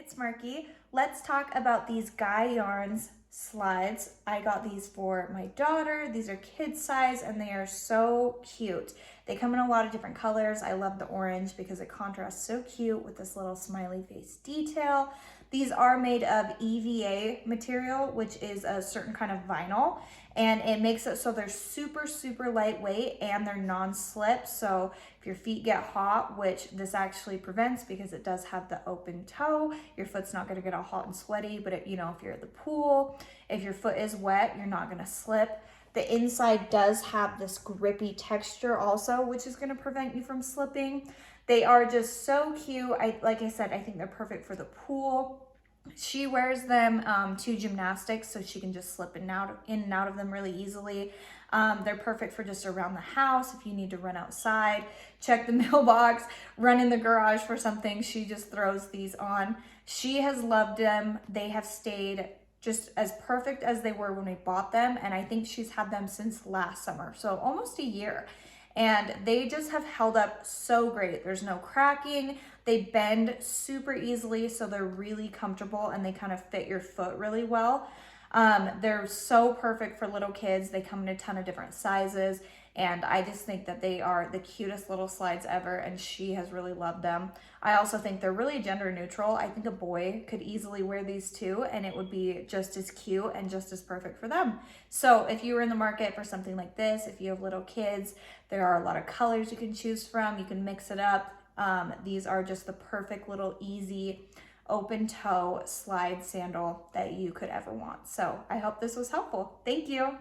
it's Marky. Let's talk about these Guy Yarns slides. I got these for my daughter. These are kid size and they are so cute. They come in a lot of different colors. I love the orange because it contrasts so cute with this little smiley face detail. These are made of EVA material, which is a certain kind of vinyl, and it makes it so they're super, super lightweight and they're non-slip. So if your feet get hot, which this actually prevents because it does have the open toe, your foot's not gonna get all hot and sweaty, but if you're at the pool, if your foot is wet, you're not gonna slip. The inside does have this grippy texture also, which is gonna prevent you from slipping. They are just so cute. Like I said, I think they're perfect for the pool. She wears them to gymnastics, so she can just slip in and out of them really easily. They're perfect for just around the house if you need to run outside, check the mailbox, run in the garage for something. She just throws these on. She has loved them. They have stayed just as perfect as they were when we bought them, and I think she's had them since last summer, so almost a year. And they just have held up so great. There's no cracking. They bend super easily, so they're really comfortable and they kind of fit your foot really well. They're so perfect for little kids. They come in a ton of different sizes, and I just think that they are the cutest little slides ever, and she has really loved them. I also think they're really gender neutral. I think a boy could easily wear these too, and it would be just as cute and just as perfect for them. So if you were in the market for something like this, if you have little kids, there are a lot of colors you can choose from. You can mix it up. These are just the perfect little easy open toe slide sandal that you could ever want. So I hope this was helpful. Thank you.